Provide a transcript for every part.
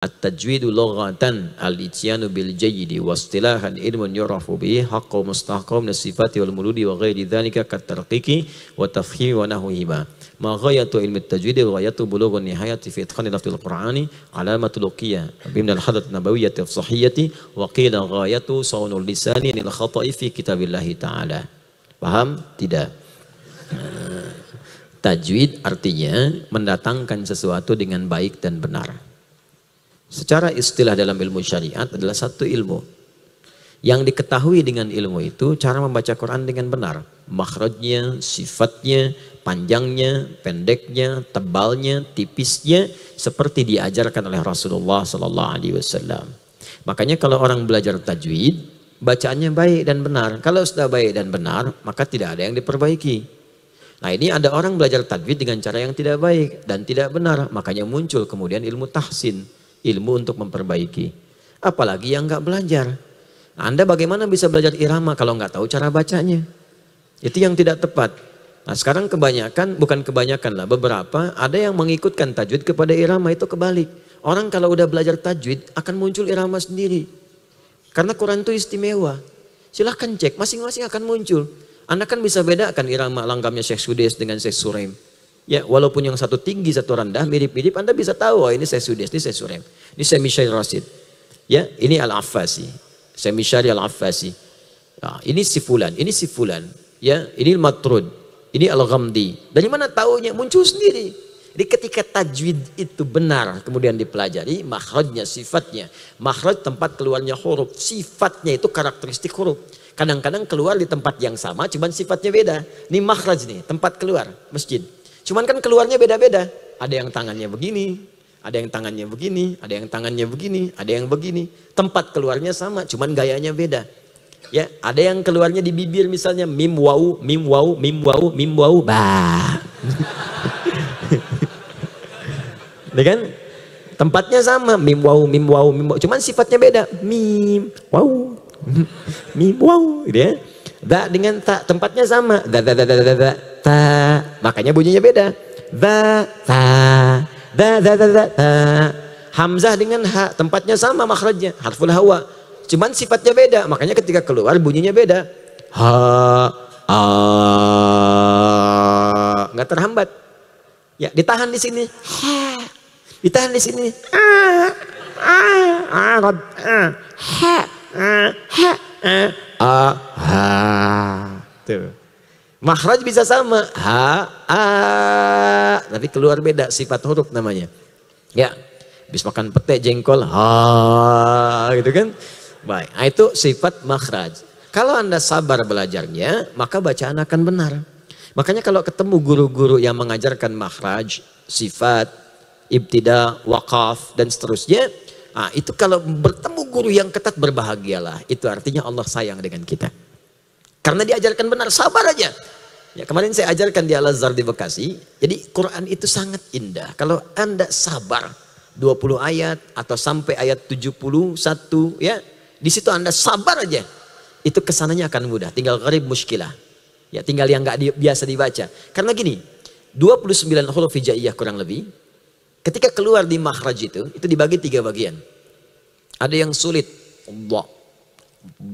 At-tajwidu lughatan al-ityanu bil jayyidi wa istilahan ilmun yurafu bihi haqqu mustahqam min sifati wal muludi wa ghairi dzalika kat tarqiqi wa tafkhimi wa nahwihima. Ma ghayatu ilmi at-tajwid wa ghayatu bulughun nihayati fi itqani lafzil qur'ani alamatul luqiyah bimna al-hadat nabawiyyah as-sahiyyati wa qila ghayatu sawnul lisani lil khata'i fi kitabillahi ta'ala. Paham? Tidak. Tajwid artinya mendatangkan sesuatu dengan baik dan benar. Secara istilah dalam ilmu syariat adalah satu ilmu. Yang diketahui dengan ilmu itu cara membaca Quran dengan benar. Makhrajnya, sifatnya, panjangnya, pendeknya, tebalnya, tipisnya seperti diajarkan oleh Rasulullah SAW. Makanya kalau orang belajar tajwid, bacaannya baik dan benar. Kalau sudah baik dan benar, maka tidak ada yang diperbaiki. Nah ini ada orang belajar tajwid dengan cara yang tidak baik dan tidak benar. Makanya muncul kemudian ilmu tahsin. Ilmu untuk memperbaiki. Apalagi yang nggak belajar. Nah, Anda bagaimana bisa belajar irama kalau nggak tahu cara bacanya? Itu yang tidak tepat. Nah sekarang kebanyakan, bukan kebanyakan lah, beberapa ada yang mengikutkan tajwid kepada irama, itu kebalik. Orang kalau udah belajar tajwid akan muncul irama sendiri. Karena Quran itu istimewa. Silahkan cek, masing-masing akan muncul. Anda kan bisa bedakan irama langgamnya Syekh Sudes dengan Syekh Suraim. Ya, walaupun yang satu tinggi, satu rendah, mirip-mirip, Anda bisa tahu, oh, ini Syekh Sudes, ini Syekh Suraim, ini Syekh Mishair Rasid. Ya, ini Al-Affasi, Syekh Mishair Al-Affasi. Nah, ini si fulan, ini si fulan. Ya, ini Matrud, ini Al-Ghamdi. Dari mana taunya? Muncul sendiri. Jadi ketika tajwid itu benar, kemudian dipelajari, makhrajnya, sifatnya. Makhraj tempat keluarnya huruf, sifatnya itu karakteristik huruf. Kadang-kadang keluar di tempat yang sama, cuman sifatnya beda. Ini makhraj nih, tempat keluar, masjid. Cuman kan keluarnya beda-beda. Ada yang tangannya begini, ada yang tangannya begini, ada yang tangannya begini, ada yang begini. Tempat keluarnya sama, cuman gayanya beda. Ya, ada yang keluarnya di bibir misalnya mim wau, mim wau, mim wau, mim wau, bah. Ya kan? Tempatnya sama, mim wau, mim wau, mim wau. Cuman sifatnya beda. Mim wau, mim wau, gitu ya. Da dengan ta, tempatnya sama. Da da da da da da. Ta, makanya bunyinya beda. Da, ta, da, da, da, da, ta. Hamzah dengan ha, tempatnya sama makhrajnya, harful hawa. Cuman sifatnya beda, makanya ketika keluar bunyinya beda. Ha, a, nggak terhambat. Ya, ditahan di sini. Ha, ditahan di sini. A, ha, ha. Tuh. Makhraj bisa sama, ha, a, tapi keluar beda sifat huruf namanya. Ya, habis makan pete jengkol, ha, gitu kan. Baik, nah itu sifat makhraj. Kalau Anda sabar belajarnya, maka bacaan akan benar. Makanya kalau ketemu guru-guru yang mengajarkan makhraj, sifat, ibtida, waqaf, dan seterusnya, nah itu kalau bertemu guru yang ketat, berbahagialah. Itu artinya Allah sayang dengan kita. Karena diajarkan benar, sabar aja. Ya, kemarin saya ajarkan di Al-Azhar di Bekasi. Jadi Quran itu sangat indah. Kalau Anda sabar 20 ayat atau sampai ayat 71 ya, di situ Anda sabar aja. Itu kesananya akan mudah. Tinggal qarib muskilah. Ya, tinggal yang nggak biasa dibaca. Karena gini, 29 huruf hijaiyah kurang lebih. Ketika keluar di makhraj itu dibagi 3 bagian. Ada yang sulit. Wa,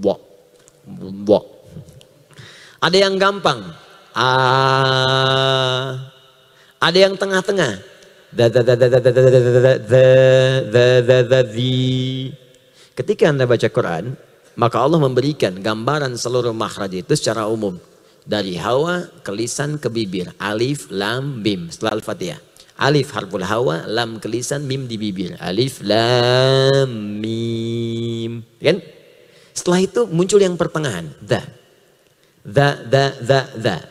wa, wa. Ada yang gampang, ada yang tengah-tengah, ketika Anda baca Quran, maka Allah memberikan gambaran seluruh makhraj itu secara umum. Dari hawa ke lisan ke bibir, alif, lam, mim, setelah Al-Fatihah. Alif harful hawa, lam ke lisan, mim di bibir. Alif, lam, mim. Kan? Setelah itu muncul yang pertengahan, Dha,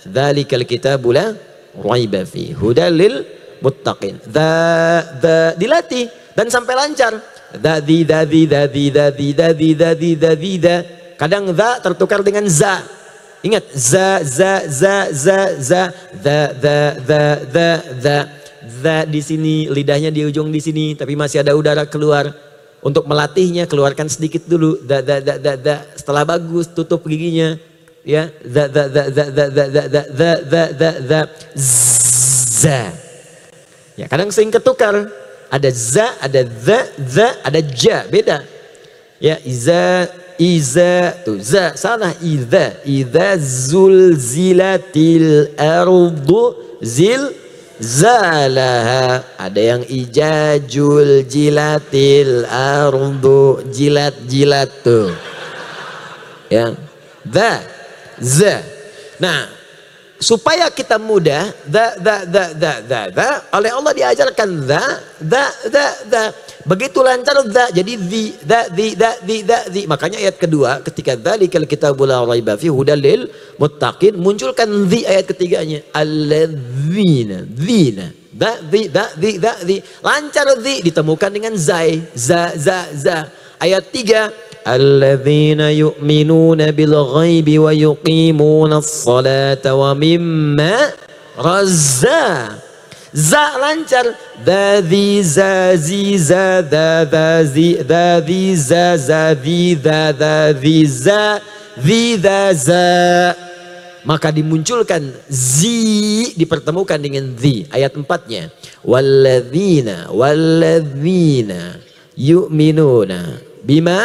dzalikal kitabu la raiba fi hudal lil muttaqin. Dha, dilatih dan sampai lancar. Dadi. Kadang dha tertukar dengan za. Ingat, za. Dha di sini, lidahnya di ujung di sini, tapi masih ada udara keluar. Untuk melatihnya keluarkan sedikit dulu. Dha. Setelah bagus tutup giginya. Ya, za. Ya, kadang sering ketukar. ada za, ada za, ada ja, beda. Ya, iza tuh za salah, idza zulzilatil ardu zilzalaha. Ada yang ijajul jilatil ardu, jilat tuh. Ya, za. Nah, supaya kita mudah, oleh Allah diajarkan za. Begitu lancar za, jadi di. Makanya ayat kedua, ketika dzalikal kitabul la raiba fihi hudal lil muttaqin, munculkan di ayat ketiganya. Alladzina, dzina, di. Lancar di ditemukan dengan zai, za. Ayat 3, alladzina yu'minuna bil ghaibi wa yuqimuna as-salata wa mimma razza. Za lancar, dadhi zazi za dadhi za zadhi dadhi za za. Maka dimunculkan zi, dipertemukan dengan zi. Ayat 4-nya, walladzina yu'minuna bima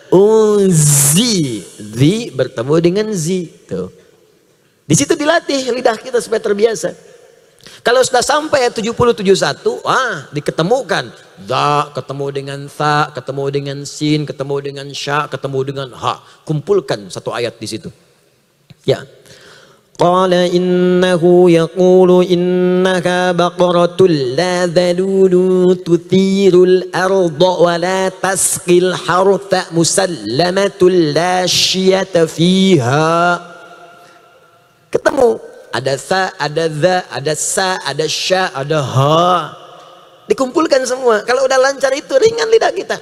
unzi, zi bertemu dengan zi. Tuh. Di situ dilatih lidah kita supaya terbiasa. Kalau sudah sampai 70-71, diketemukan da, ketemu dengan tha, ketemu dengan sin, ketemu dengan sya, ketemu dengan ha. Kumpulkan satu ayat di situ. Ya. Qala innahu yaqulu innaka baqaratul la dhalulu tuthirul arda wa la tasqil hartha musallamatul la syiyata fiha. Ketemu. Ada sa, ada za, ada sa, ada sya, ada ha. Dikumpulkan semua. Kalau udah lancar itu ringan lidah kita.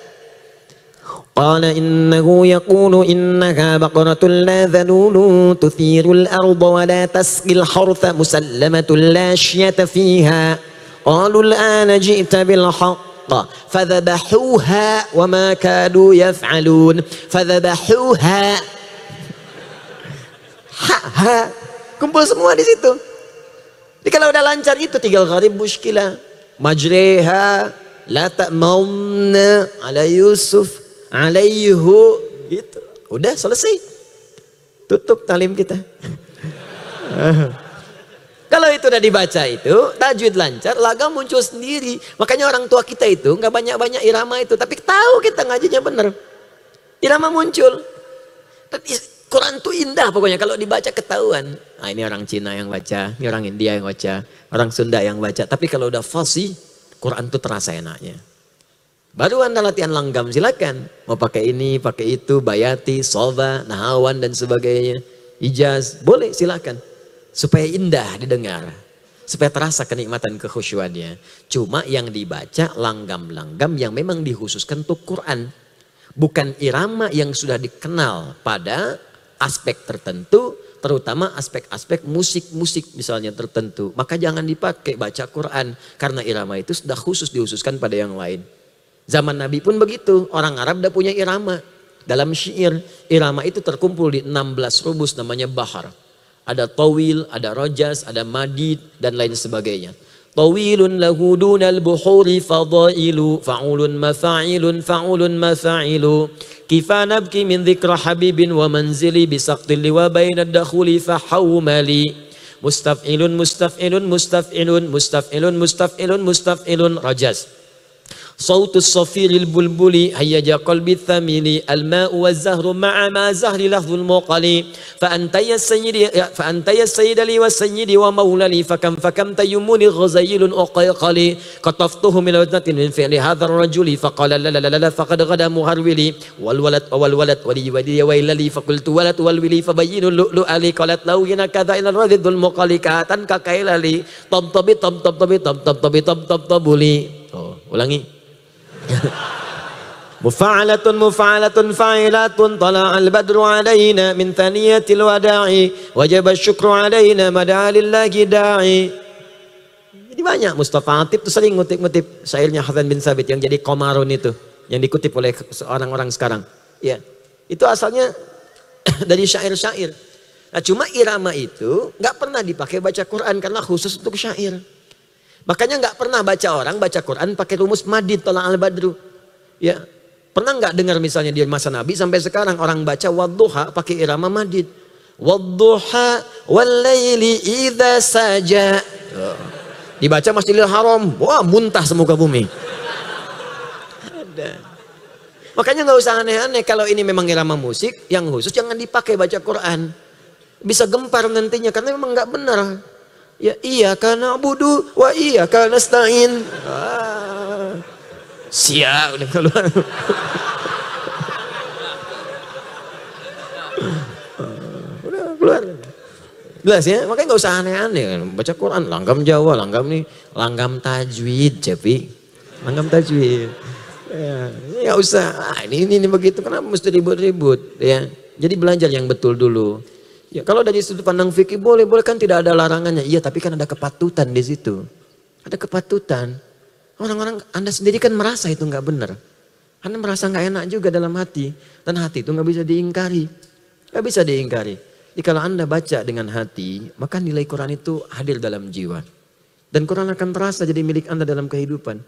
Qala innahu yaqulu innaka baqaratul la dhalulu tuthirul arda wa la tasqil hartha musallamatul la syiyata fiha. Qalu al-ana ji'ta bil haqq fadhabahuha wa ma kadu yaf'alun. Fadhabahuha. Ha. Kumpul semua di situ. Jadi kalau udah lancar itu tinggal gharib muskilah. Majreha la ta'mauna ala Yusuf alaihu, gitu. Udah selesai. Tutup talim kita. Kalau itu udah dibaca itu, tajwid lancar, lagam muncul sendiri. Makanya orang tua kita itu nggak banyak-banyak irama itu, tapi tahu kita ngajinya bener. Irama muncul. Quran itu indah pokoknya, kalau dibaca ketahuan. Nah, ini orang Cina yang baca, ini orang India yang baca, orang Sunda yang baca. Tapi kalau udah fasih, Quran itu terasa enaknya. Baru Anda latihan langgam, silakan. Mau pakai ini, pakai itu, bayati, soba, nahawan dan sebagainya. Ijaz, boleh silakan. Supaya indah didengar. Supaya terasa kenikmatan kekhusyuannya. Cuma yang dibaca langgam-langgam yang memang dikhususkan untuk Quran. Bukan irama yang sudah dikenal pada aspek tertentu, terutama aspek-aspek musik-musik misalnya tertentu. Maka jangan dipakai baca Quran, karena irama itu sudah khusus dihususkan pada yang lain. Zaman Nabi pun begitu, orang Arab udah punya irama. Dalam syair, irama itu terkumpul di 16 rubus namanya bahar. Ada tawil, ada rojas, ada madid, dan lain sebagainya. Tawilun lahu dunal buhuri fadailu, fa'ulun mafa'ilun, fa'ulun mafa'ilu. Kifa nabki min dhikra habibin wa manzili, bisaqtil liwa bainad dakhuli fahawmali. Mustaf'ilun, mustaf'ilun, mustaf'ilun, mustaf'ilun, mustaf'ilun, mustaf'ilun, rajas. Sautus safiril bulbuli hayyaja qalbi thamili, al-ma'u waz-zahru ma'a ma zahri lafzul muqali. Fa anta ya sayyid li wa sayyidi wa maulali, fakam tayyumuni ghazayilun uqayqali. Qataftuhu min wajnatin min fi'li hadha ar-rajuli, faqala la la la faqad ghada muharwili. Wal walad wali wadi wailali, faqultu walad wal wili fabayyinu lu'ali. Qalat law yana kadha ila radhul muqali, katan kakailali tabtabi tabtabi tabtabi tabtabuli. Oh, ulangi. Mufa'alatun mufa'alatun fa'ilatun tala'al badru alaina min thaniyatil wada'i wajaba syukru alaina mada'alillahi da'i. Jadi banyak. Mustafa Atib itu sering ngutip-ngutip syairnya Hasan bin Sabit yang jadi Qamarun itu, yang dikutip oleh orang-orang sekarang. Ya, itu asalnya dari syair-syair. Nah, cuma irama itu nggak pernah dipakai baca Quran karena khusus untuk syair. Makanya nggak pernah baca orang baca Quran pakai rumus madid tolak al-badru. Ya, pernah nggak dengar misalnya di masa Nabi sampai sekarang orang baca wadduha pakai irama madid. Wadduha wal-laili idza saja. Dibaca Masjidil Haram, wah muntah semuka bumi. Ada. Makanya nggak usah aneh-aneh, kalau ini memang irama musik yang khusus jangan dipakai baca Quran. Bisa gempar nantinya karena memang nggak benar. Ya iya karena budu, wa iya karena nasta'in. Siap udah keluar. Udah keluar. Jelas ya, makanya nggak usah aneh-aneh. Baca Quran, langgam Jawa, langgam tajwid, Cepi. Langgam tajwid. Ya, nggak usah. Ini begitu, kenapa mesti ribut-ribut? Ya, jadi belajar yang betul dulu. Ya, kalau dari sudut pandang fikih boleh kan tidak ada larangannya. Iya, tapi kan ada kepatutan di situ. Ada kepatutan. Orang-orang Anda sendiri kan merasa itu nggak benar. Anda merasa nggak enak juga dalam hati, dan hati itu nggak bisa diingkari, nggak bisa diingkari. Jadi kalau Anda baca dengan hati, maka nilai Quran itu hadir dalam jiwa, dan Quran akan terasa jadi milik Anda dalam kehidupan.